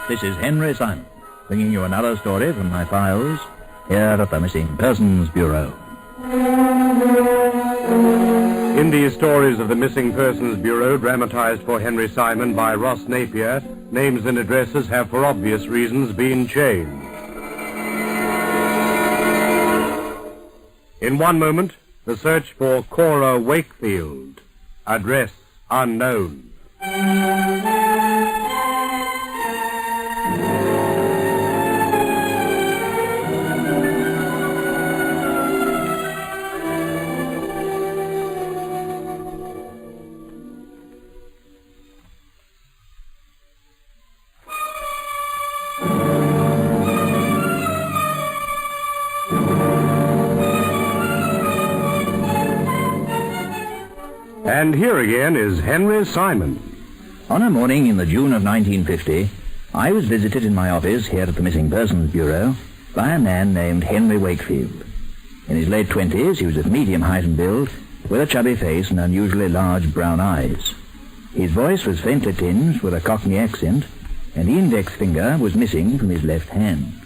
This is Henry Simon, bringing you another story from my files here at the Missing Persons Bureau. In these stories of the Missing Persons Bureau, dramatized for Henry Simon by Ross Napier, names and addresses have, for obvious reasons, been changed. In one moment, the search for Cora Wakefield. Address unknown. And here again is Henry Simon. On a morning in the June of 1950, I was visited in my office here at the Missing Persons Bureau by a man named Henry Wakefield. In his late 20s, he was of medium height and build, with a chubby face and unusually large brown eyes. His voice was faintly tinged with a Cockney accent, and the index finger was missing from his left hand.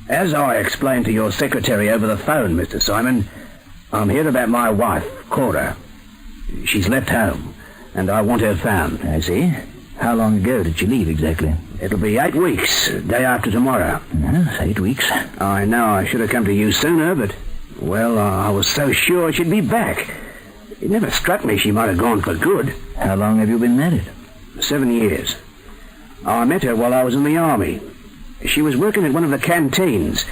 As I explained to your secretary over the phone, Mr. Simon, I'm here about my wife, Cora. She's left home, and I want her found. I see. How long ago did she leave exactly? It'll be 8 weeks, day after tomorrow. Yes, 8 weeks. I know I should have come to you sooner, but, well, I was so sure she'd be back. It never struck me she might have gone for good. How long have you been married? 7 years. I met her while I was in the army. She was working at one of the canteens.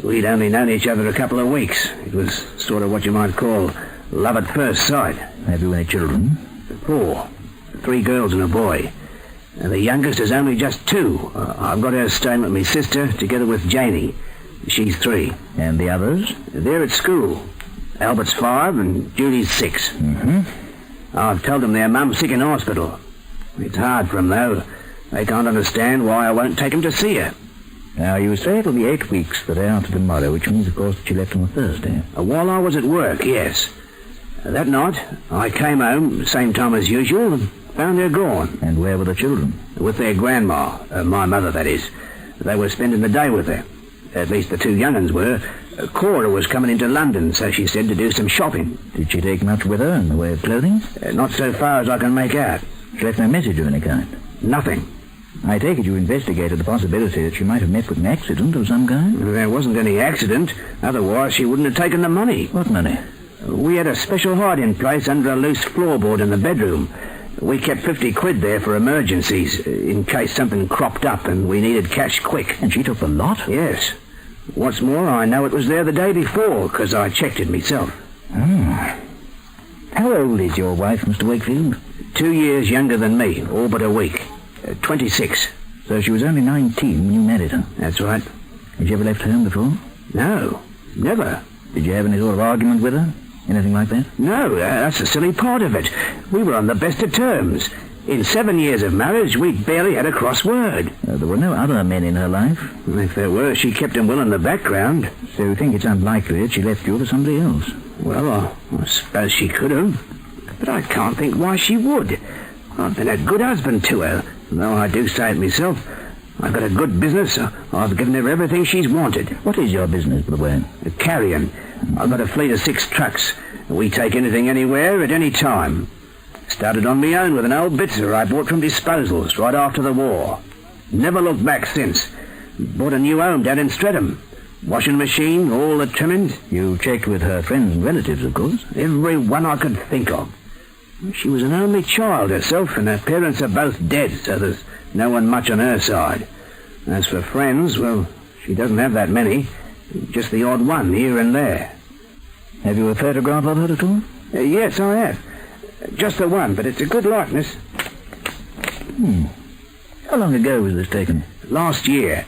We'd only known each other a couple of weeks. It was sort of what you might call love at first sight. Have you any children? 4. 3 girls and a boy. And the youngest is only just 2. I've got her staying with my sister, together with Janie. She's 3. And the others? They're at school. Albert's 5 and Judy's 6. Mm-hmm. I've told them their mum's sick in hospital. It's hard for them, though. They can't understand why I won't take them to see her. Now, you say it'll be 8 weeks the day after tomorrow, which means, of course, that you left on a Thursday. While I was at work, yes. That night, I came home, same time as usual, and found her gone. And where were the children? With their grandma, my mother, that is. They were spending the day with her. At least the 2 young uns were. Cora was coming into London, so she said, to do some shopping. Did she take much with her in the way of clothing? Not so far as I can make out. She left no message of any kind? Nothing. I take it you investigated the possibility that she might have met with an accident of some kind? There wasn't any accident. Otherwise, she wouldn't have taken the money. What money? We had a special hiding place under a loose floorboard in the bedroom. We kept 50 quid there for emergencies, in case something cropped up and we needed cash quick. And she took the lot? Yes. What's more, I know it was there the day before, because I checked it myself. How old is your wife, Mr. Wakefield? 2 years younger than me, all but a week. 26. So she was only 19 when you married her? That's right. Had you ever left home before? No, never. Did you have any sort of argument with her? Anything like that? No, that's the silly part of it. We were on the best of terms. In 7 years of marriage, we barely had a cross word. There were no other men in her life? If there were, she kept them well in the background. So you think it's unlikely that she left you for somebody else? Well, I suppose she could have. But I can't think why she would. I've been a good husband to her, though I do say it myself. I've got a good business. I've given her everything she's wanted. What is your business, by the way? Carrying. I've got a fleet of 6 trucks. We take anything anywhere at any time. Started on my own with an old Bitzer I bought from disposals right after the war. Never looked back since. Bought a new home down in Streatham. Washing machine, all the trimmings. You checked with her friends and relatives, of course? Every one I could think of. She was an only child herself, and her parents are both dead, so there's no one much on her side. As for friends, well, she doesn't have that many. Just the odd one here and there. Have you a photograph of her at all? Yes, I have. Just the one, but it's a good likeness. How long ago was this taken? Last year.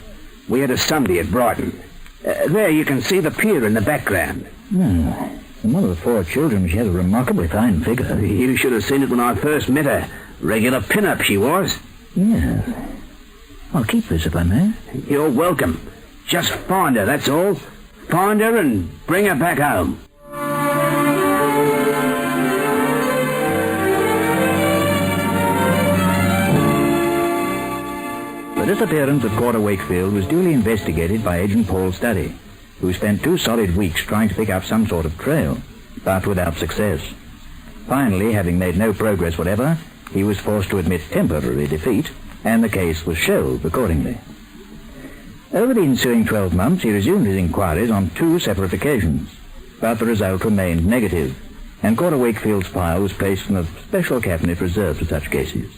We had a Sunday at Brighton. There you can see the pier in the background. The mother of 4 children, she has a remarkably fine figure. You should have seen it when I first met her. Regular pin-up she was. Yes. I'll keep this if I may. You're welcome. Just find her, that's all. Find her and bring her back home. disappearance of Cora Wakefield was duly investigated by Agent Paul Studdy, who spent 2 solid weeks trying to pick up some sort of trail, but without success. Finally, having made no progress whatever, he was forced to admit temporary defeat, and the case was shelved accordingly. Over the ensuing 12 months, he resumed his inquiries on 2 separate occasions, but the result remained negative, and Cora Wakefield's file was placed in a special cabinet reserved for such cases.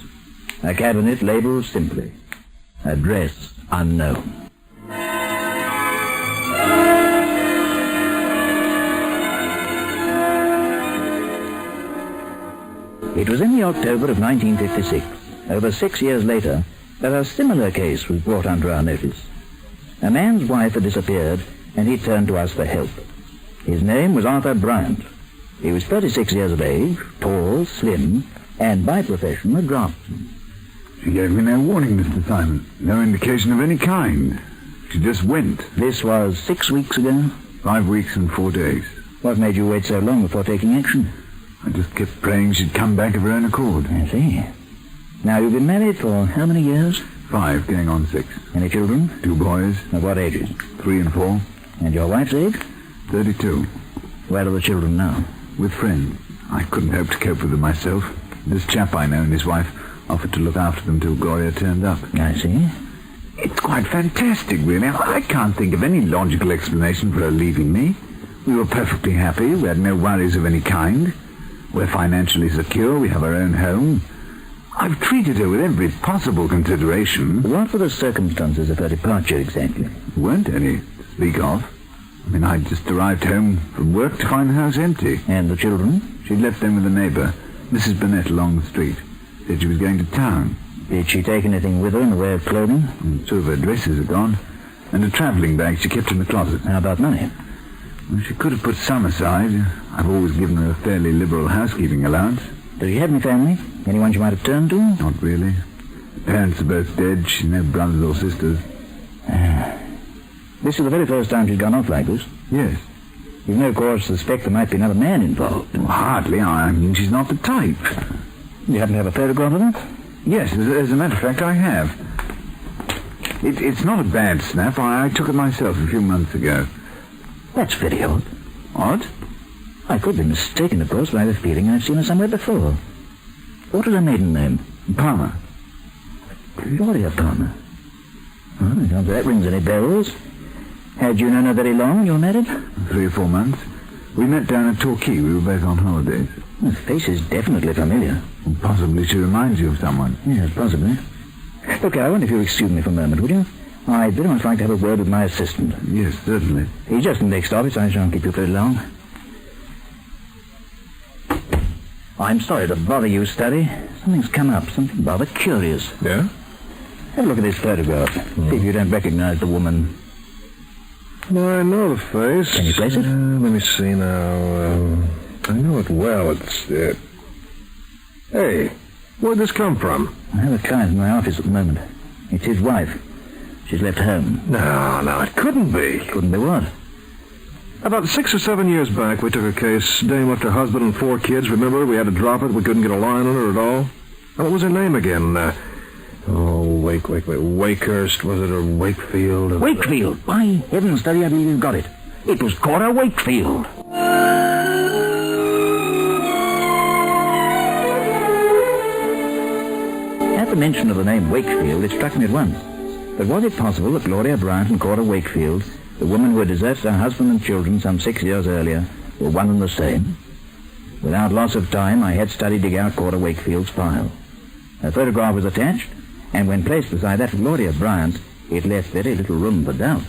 A cabinet labelled simply, Address Unknown. It was in the October of 1956, over 6 years later, that a similar case was brought under our notice. A man's wife had disappeared, and he turned to us for help. His name was Arthur Bryant. He was 36 years of age, tall, slim, and by profession a draftsman. She gave me no warning, Mr. Simon. No indication of any kind. She just went. This was 6 weeks ago? 5 weeks and 4 days. What made you wait so long before taking action? I just kept praying she'd come back of her own accord. I see. Now, you've been married for how many years? 5, going on 6. Any children? 2 boys. Of what ages? 3 and 4. And your wife's age? 32. Where are the children now? With friends. I couldn't hope to cope with them myself. This chap I know and his wife offered to look after them till Gloria turned up. I see. It's quite fantastic, really. I can't think of any logical explanation for her leaving me. We were perfectly happy. We had no worries of any kind. We're financially secure. We have our own home. I've treated her with every possible consideration. What were the circumstances of her departure exactly? There weren't any to speak of. I mean, I'd just arrived home from work to find the house empty. And the children? She'd left them with a neighbour, Mrs. Burnett, along the street. Said she was going to town. Did she take anything with her in the way of clothing? And 2 of her dresses are gone. And a travelling bag she kept in the closet. How about money? Well, she could have put some aside. I've always given her a fairly liberal housekeeping allowance. Does she have any family? Anyone she might have turned to? Not really. Her parents are both dead. She's no brothers or sisters. This is the very first time she's gone off like this. Yes. You've no cause to suspect there might be another man involved. Well, hardly. I mean, she's not the type. You happen to have a photograph of her? Yes, as a matter of fact, I have. It's not a bad snap. I took it myself a few months ago. That's very odd. Odd? I could be mistaken, of course, but I have a feeling I've seen her somewhere before. What is her maiden name? Palmer. Gloria Palmer. Oh, I don't think that rings any bells. Had you known her very long when you were married? 3 or 4 months. We met down at Torquay. We were both on holidays. The face is definitely familiar. And possibly she reminds you of someone. Yes, possibly. Look, I wonder if you'll excuse me for a moment, would you? I'd very much like to have a word with my assistant. Yes, certainly. He's just in the next office. I shan't keep you very long. I'm sorry to bother you, Studdy. Something's come up, something rather curious. Yeah? Have a look at this photograph. See if you don't recognize the woman. I know the face. Can you place it? Let me see now. I know it well. It's... Hey, where'd this come from? I have a client in my office at the moment. It's his wife. She's left home. No, it couldn't be. Couldn't be what? About 6 or 7 years back, we took a case. Dame left her husband and 4 kids. Remember? We had to drop it. We couldn't get a line on her at all. What was her name again? Wakehurst, was it, or Wakefield? Wakefield! By heaven's, Studdy, I believe you've got it. It was Cora Wakefield. At the mention of the name Wakefield, it struck me at once. But was it possible that Gloria Bryant and Cora Wakefield, the woman who had deserted her husband and children some 6 years earlier, were one and the same? Without loss of time, I had Studdy dig out Cora Wakefield's file. Her photograph was attached, and when placed beside that of Gloria Bryant, it left very little room for doubt.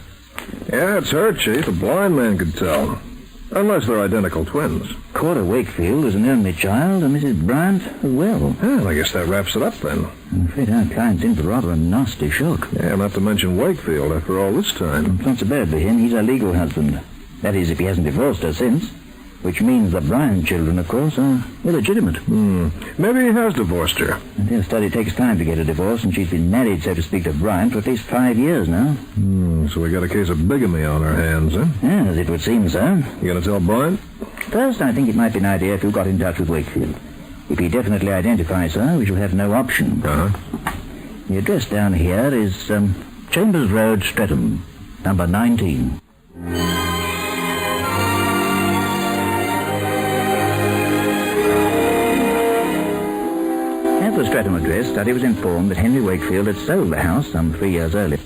Yeah, it's her, Chief. A blind man could tell. Unless they're identical twins. Cora Wakefield was an only child, and Mrs. Bryant as well. Well, I guess that wraps it up then. I'm afraid our client's in for rather a nasty shock. Yeah, not to mention Wakefield after all this time. It's not so bad for him. He's her legal husband. That is, if he hasn't divorced her since. Which means the Bryant children, of course, are illegitimate. Maybe he has divorced her. And their Study takes time to get a divorce, and she's been married, so to speak, to Bryant for at least 5 years now. So we got a case of bigamy on our hands, huh? Yes, it would seem so. You gonna tell Bryant? First, I think it might be an idea if you got in touch with Wakefield. If he definitely identifies her, we shall have no option. Uh-huh. The address down here is Chambers Road, Streatham, number 19. At the Streatham address, Study was informed that Henry Wakefield had sold the house some 3 years earlier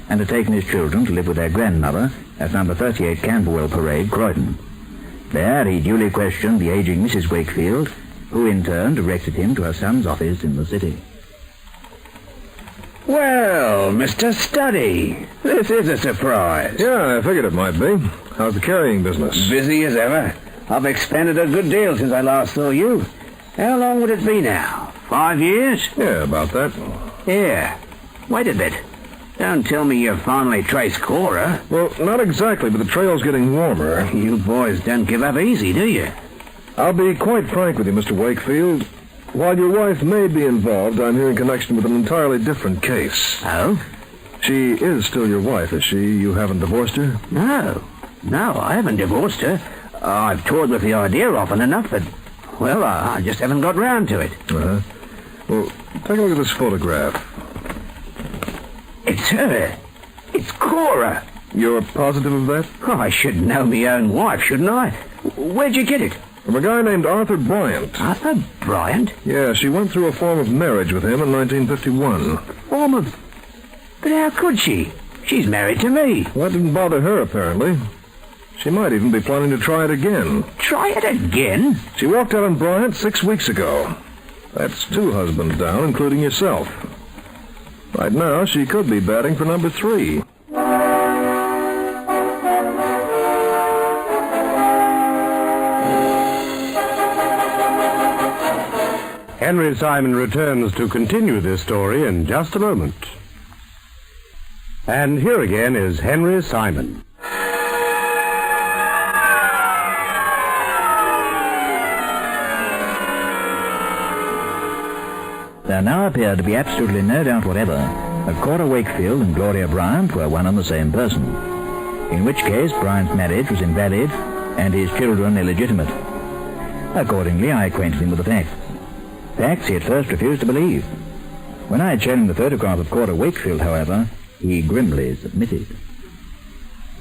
and had taken his children to live with their grandmother at number 38 Camberwell Parade, Croydon. There he duly questioned the aging Mrs. Wakefield, who in turn directed him to her son's office in the city. Well, Mr. Study, this is a surprise. Yeah, I figured it might be. How's the carrying business? Busy as ever. I've expanded a good deal since I last saw you. How long would it be now? 5 years? Yeah, about that. Here. Wait a bit. Don't tell me you've finally traced Cora. Well, not exactly, but the trail's getting warmer. You boys don't give up easy, do you? I'll be quite frank with you, Mr. Wakefield. While your wife may be involved, I'm here in connection with an entirely different case. Oh? She is still your wife, is she? You haven't divorced her? No, I haven't divorced her. I've toyed with the idea often enough, but, well, I just haven't got round to it. Uh-huh. Well, take a look at this photograph. It's her. It's Cora. You're positive of that? Oh, I should know my own wife, shouldn't I? Where'd you get it? From a guy named Arthur Bryant. Arthur Bryant? Yeah, she went through a form of marriage with him in 1951. Form of... But how could she? She's married to me. Well, that didn't bother her, apparently. She might even be planning to try it again. Try it again? She walked out on Bryant 6 weeks ago. That's 2 husbands down, including yourself. Right now, she could be batting for number 3. Henry Simon returns to continue this story in just a moment. And here again is Henry Simon. There now appeared to be absolutely no doubt whatever that Cora Wakefield and Gloria Bryant were one and the same person, in which case Bryant's marriage was invalid and his children illegitimate. Accordingly, I acquainted him with the facts. Facts he at first refused to believe. When I had shown him the photograph of Cora Wakefield, however, he grimly submitted.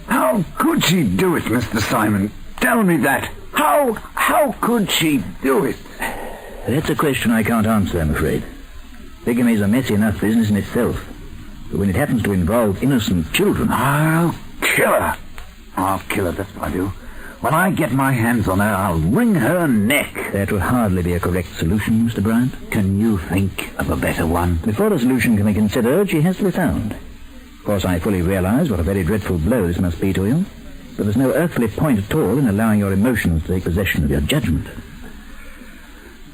How could she do it, Mr. Simon? Tell me that. How could she do it? That's a question I can't answer, I'm afraid. Bigamy is a messy enough business in itself. But when it happens to involve innocent children... I'll kill her. I'll kill her, that's what I do. When I get my hands on her, I'll wring her neck. That would hardly be a correct solution, Mr. Bryant. Can you think of a better one? Before a solution can be considered, she has to be found. Of course, I fully realize what a very dreadful blow this must be to you, but there's no earthly point at all in allowing your emotions to take possession of your judgment.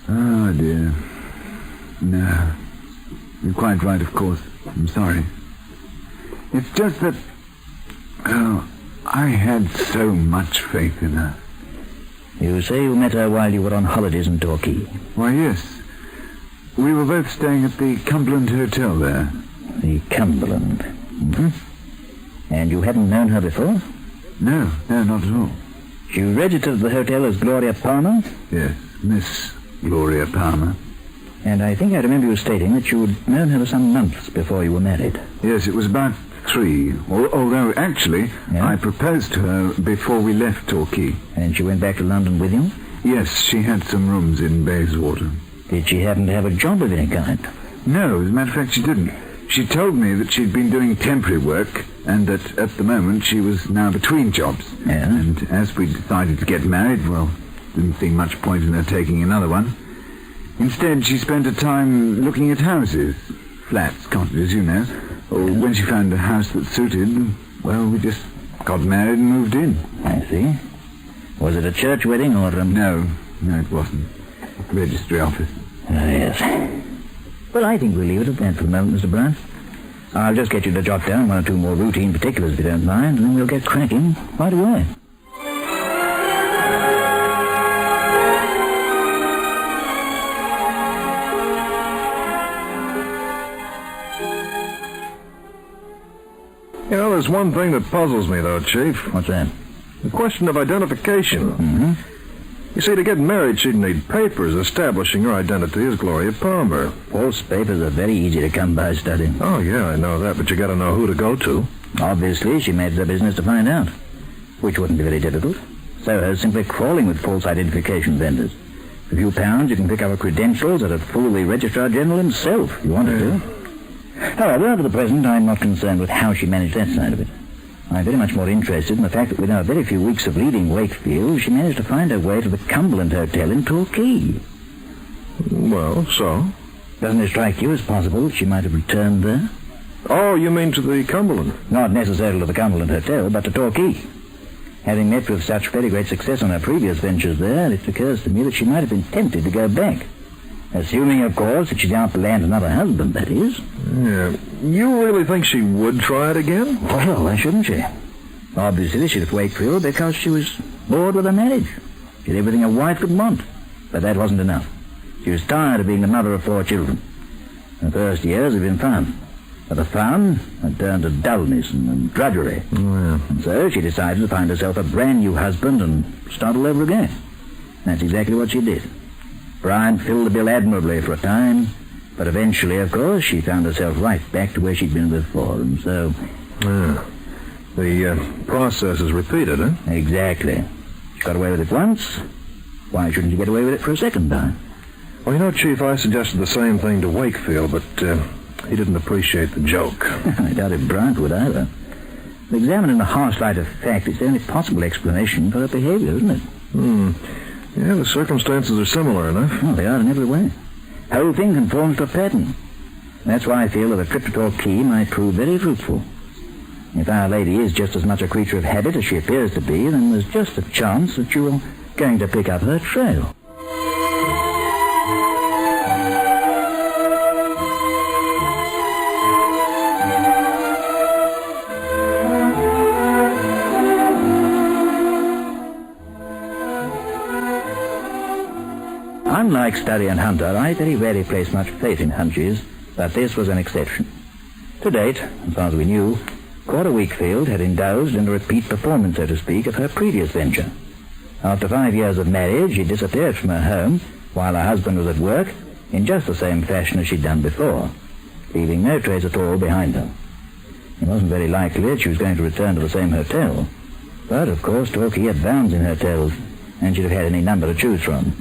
Oh, dear. No. You're quite right, of course. I'm sorry. It's just that... Oh, I had so much faith in her. You say you met her while you were on holidays in Torquay. Why, yes. We were both staying at the Cumberland Hotel there. The Cumberland. Mm-hmm. And you hadn't known her before? No, not at all. She registered at the hotel as Gloria Palmer? Yes, Miss Gloria Palmer. And I think I remember you stating that you had known her for some months before you were married. Yes, it was about 3. Although, actually, yeah? I proposed to her before we left Torquay. And she went back to London with you? Yes, she had some rooms in Bayswater. Did she happen to have a job of any kind? No, as a matter of fact, she didn't. She told me that she'd been doing temporary work and that at the moment she was now between jobs. Yeah? And as we decided to get married, well, didn't see much point in her taking another one. Instead, she spent her time looking at houses, flats, cottages, you know. When she found a house that suited, well, we just got married and moved in. I see. Was it a church wedding or... No, it wasn't. Registry office. Yes. Well, I think we'll leave it at that for the moment, Mr. Bryant. I'll just get you to jot down 1 or 2 more routine particulars if you don't mind, and then we'll get cracking right away. You know, there's one thing that puzzles me, though, Chief. What's that? The question of identification. Mm-hmm. If Cora Wakefield is the wife of Henry Simon, then why didn't she tell you? Well, I think we leave it at that for the moment, Mr. Bryant. I'll just get you to jot down 1 or 2 more routine particulars if you don't mind, and then we'll get cracking right away. Well, there's one thing that puzzles me, though, Chief. What's that? The question of identification. You see, to get married, she'd need papers establishing her identity as Gloria Palmer. False papers are very easy to come by, Study. Oh, yeah, I know that, but you gotta know who to go to. Obviously, she made it a business to find out, which wouldn't be very difficult. Soho's simply crawling with false identification vendors. For a few pounds, you can pick up her credentials that'd fool the Registrar General himself, if you wanted to. However, for the present, I'm not concerned with how she managed that side of it. I'm very much more interested in the fact that within a very few weeks of leaving Wakefield, she managed to find her way to the Cumberland Hotel in Torquay. Well, so? Doesn't it strike you as possible that she might have returned there? Oh, you mean to the Cumberland? Not necessarily to the Cumberland Hotel, but to Torquay. Having met with such very great success on her previous ventures there, it occurs to me that she might have been tempted to go back. Assuming, of course, that she's out to land another husband, that is. Yeah. You really think she would try it again? Well, why shouldn't she? Obviously, she left Wakefield because she was bored with her marriage. She had everything a wife could want. But that wasn't enough. She was tired of being the mother of 4 children. The first years had been fun. But the fun had turned to dullness and drudgery. Oh, yeah. And so she decided to find herself a brand new husband and start all over again. That's exactly what she did. Brian filled the bill admirably for a time, but eventually, of course, she found herself right back to where she'd been before, and so... Yeah. The process is repeated, huh? Exactly. She got away with it once. Why shouldn't she get away with it for a second time? Well, you know, Chief, I suggested the same thing to Wakefield, but he didn't appreciate the joke. I doubt if Bryant would either. But examined in the harsh light of fact, it's the only possible explanation for her behavior, isn't it? Yeah, the circumstances are similar enough. Well, they are in every way. The whole thing conforms to a pattern. That's why I feel that a trip to Torquay might prove very fruitful. If Our Lady is just as much a creature of habit as she appears to be, then there's just a chance that you are going to pick up her trail. Unlike Study and Hunter, I very rarely place much faith in hunches, but this was an exception. To date, as far as we knew, Cora Wakefield had indulged in a repeat performance, so to speak, of her previous venture. After 5 years of marriage, she disappeared from her home while her husband was at work in just the same fashion as she'd done before, leaving no trace at all behind her. It wasn't very likely that she was going to return to the same hotel, but, of course, Torquay had bounds in hotels, and she'd have had any number to choose from.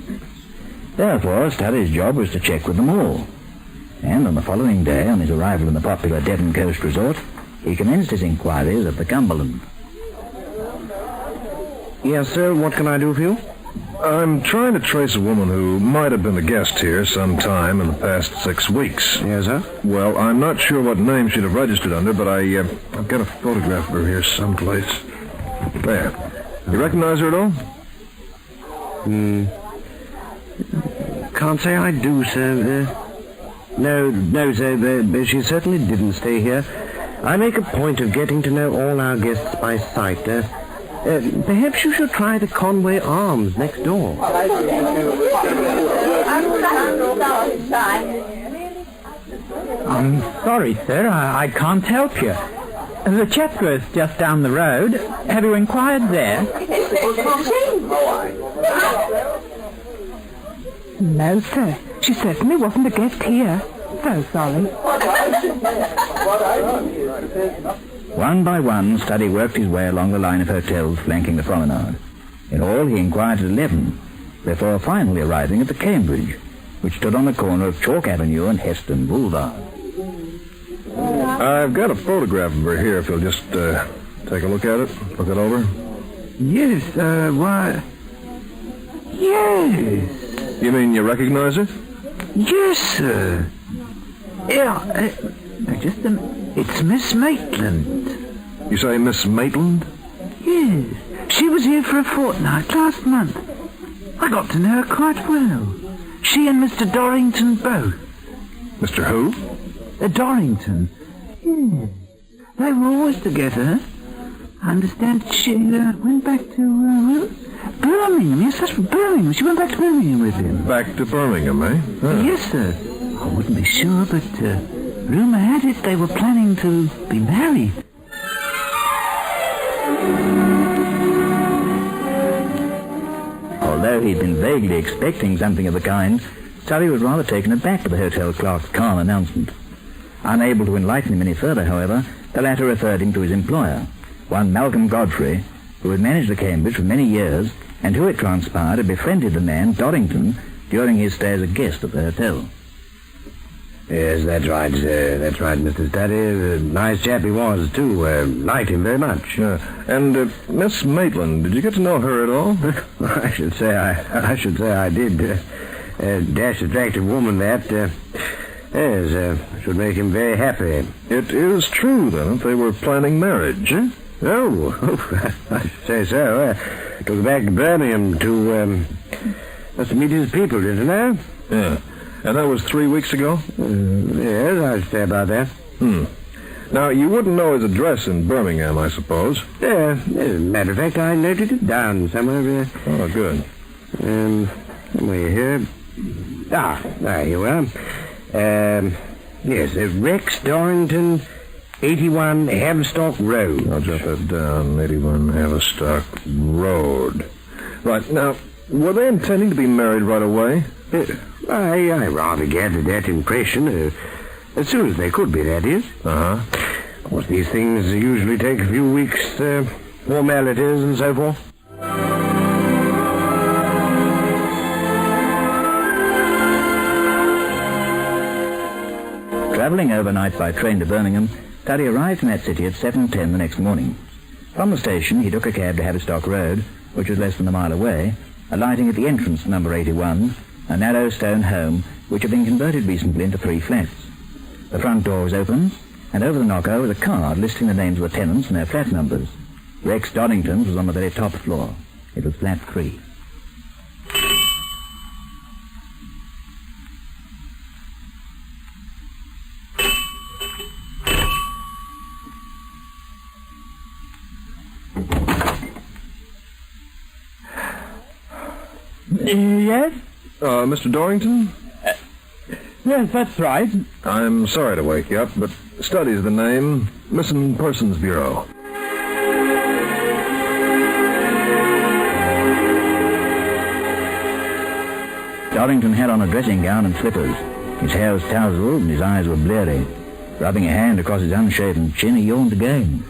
Therefore, Study's job was to check with them all. And on the following day, on his arrival in the popular Devon Coast resort, he commenced his inquiries at the Cumberland. Yes, sir. What can I do for you? I'm trying to trace a woman who might have been a guest here sometime in the past 6 weeks. Yes, sir. Well, I'm not sure what name she'd have registered under, but I've got a photograph of her here someplace. There. You recognize her at all? Can't say I do, sir. No, sir. She certainly didn't stay here. I make a point of getting to know all our guests by sight. Perhaps you should try the Conway Arms next door. I'm sorry, sir. I can't help you. The Chetworth's just down the road. Have you inquired there? No, sir. She certainly wasn't a guest here. So sorry. One by one, Study worked his way along the line of hotels flanking the promenade. In all, he inquired at 11, before finally arriving at the Cambridge, which stood on the corner of Chalk Avenue and Heston Boulevard. I've got a photograph of her here, if you'll just take a look at it. Look it over. Yes, why... Yes. You mean you recognize her? Yes, sir. Yeah, it's Miss Maitland. You say Miss Maitland? Yes. She was here for a fortnight last month. I got to know her quite well. She and Mr. Dorrington both. Mr. who? Dorrington. Yes. They were always together. I understand she went back to, Birmingham. Yes, that's Birmingham. She went back to Birmingham with him. Back to Birmingham, eh? Huh. Yes, sir. I wouldn't be sure, but rumour had it they were planning to be married. Although although he'd been vaguely expecting something of the kind, Tully was rather taken aback by the hotel clerk's calm announcement. Unable to enlighten him any further, however, the latter referred him to his employer, one Malcolm Godfrey, who had managed the Cambridge for many years and who, it transpired, had befriended the man, Doddington, during his stay as a guest at the hotel. Yes, that's right, Mr. Study. Nice chap he was, too. Liked him very much. And Miss Maitland, did you get to know her at all? I should say I did. Dash attractive woman, that. Should make him very happy. It is true, then, that they were planning marriage. Huh? Oh, I should say so. Took back to Birmingham to meet his people, didn't I? Yeah. And that was 3 weeks ago? Yes, I'd say about that. Now, you wouldn't know his address in Birmingham, I suppose? As a matter of fact, I noted it down somewhere. Oh, good. Somewhere here. There you are. Yes, Rex Dorrington, 81 Haverstock Road. I'll jot that down, 81 Haverstock Road. Right, now, were they intending to be married right away? I rather gathered that impression. As soon as they could be, that is. Uh-huh. Of course, these things usually take a few weeks, formalities and so forth. Travelling overnight by train to Birmingham, Tully arrived in that city at 7:10 the next morning. From the station, he took a cab to Haverstock Road, which was less than a mile away, alighting at the entrance to number 81, a narrow stone home which had been converted recently into 3 flats. The front door was open, and over the knocker was a card listing the names of the tenants and their flat numbers. Rex Doddington's was on the very top floor. It was flat 3. Yes? Mr. Dorrington? Yes, that's right. I'm sorry to wake you up, but Study's the name. Missing Persons Bureau. Doddington had on a dressing gown and slippers. His hair was tousled and his eyes were bleary. Rubbing a hand across his unshaven chin, he yawned again.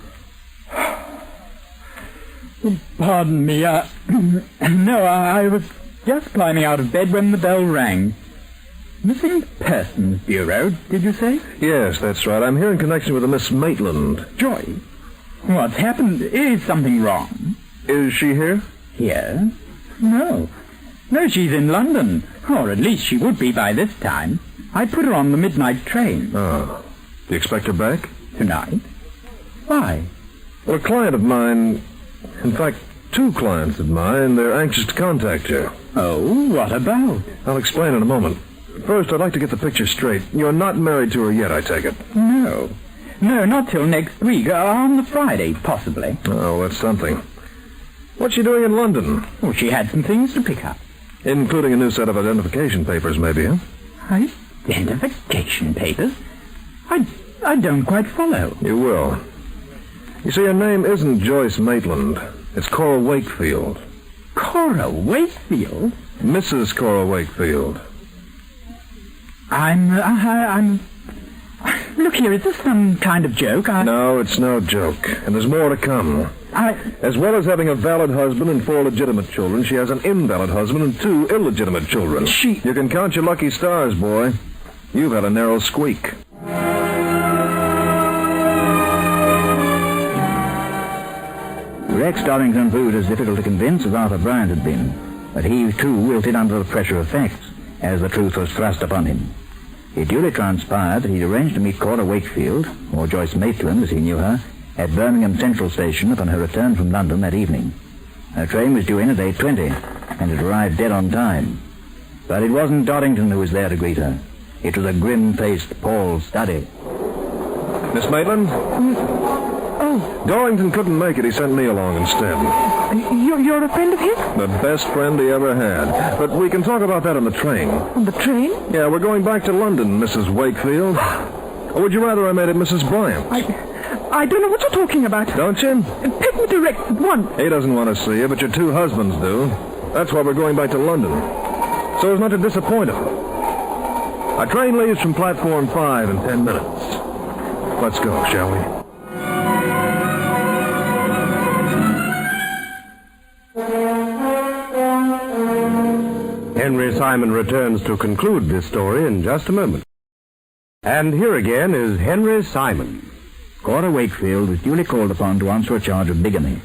Pardon me, no, I was just climbing out of bed when the bell rang. Missing Persons Bureau, did you say? Yes, that's right. I'm here in connection with a Miss Maitland. Joy, what's happened? Is something wrong? Is she here? Here? No, she's in London. Or at least she would be by this time. I put her on the midnight train. Oh. Do you expect her back? Tonight? Why? Well, a client of mine, in fact, 2 clients of mine, they're anxious to contact you. Oh, what about? I'll explain in a moment. First, I'd like to get the picture straight. You're not married to her yet, I take it? No, not till next week. On the Friday, possibly. Oh, that's something. What's she doing in London? Well, she had some things to pick up. Including a new set of identification papers, maybe, huh? Identification papers? I don't quite follow. You will. You see, her name isn't Joyce Maitland. It's Cora Wakefield. Cora Wakefield? Mrs. Cora Wakefield. I'm... Look here, is this some kind of joke? No, it's no joke. And there's more to come. As well as having a valid husband and 4 legitimate children, she has an invalid husband and 2 illegitimate children. You can count your lucky stars, boy. You've had a narrow squeak. Rex Doddington proved as difficult to convince as Arthur Bryant had been, but he, too, wilted under the pressure of facts, as the truth was thrust upon him. It duly transpired that he'd arranged to meet Cora Wakefield, or Joyce Maitland as he knew her, at Birmingham Central Station upon her return from London that evening. Her train was due in at 8:20, and it arrived dead on time. But it wasn't Doddington who was there to greet her. It was a grim-faced Paul Study. Miss Maitland? Oh, Dorrington couldn't make it. He sent me along instead. you're a friend of his? The best friend he ever had. But we can talk about that on the train. On the train? Yeah, we're going back to London, Mrs. Wakefield. Or would you rather I made it Mrs. Bryant? I don't know what you're talking about. Don't you? Take me direct at once. He doesn't want to see you, but your 2 husbands do. That's why we're going back to London, so as not to disappoint him. Our train leaves from platform 5 in 10 minutes. Let's go, shall we? Henry Simon returns to conclude this story in just a moment. And here again is Henry Simon. Cora Wakefield was duly called upon to answer a charge of bigamy.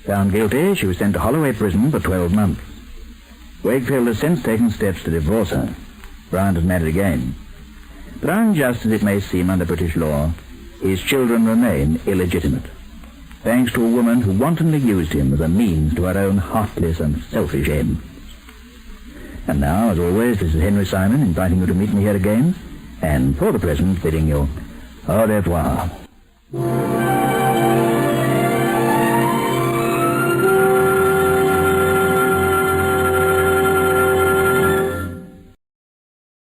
Found guilty, she was sent to Holloway Prison for 12 months. Wakefield has since taken steps to divorce her. Bryant has married again. But unjust as it may seem under British law, his children remain illegitimate, thanks to a woman who wantonly used him as a means to her own heartless and selfish ends. And now, as always, this is Henry Simon inviting you to meet me here again, and for the present bidding you au revoir.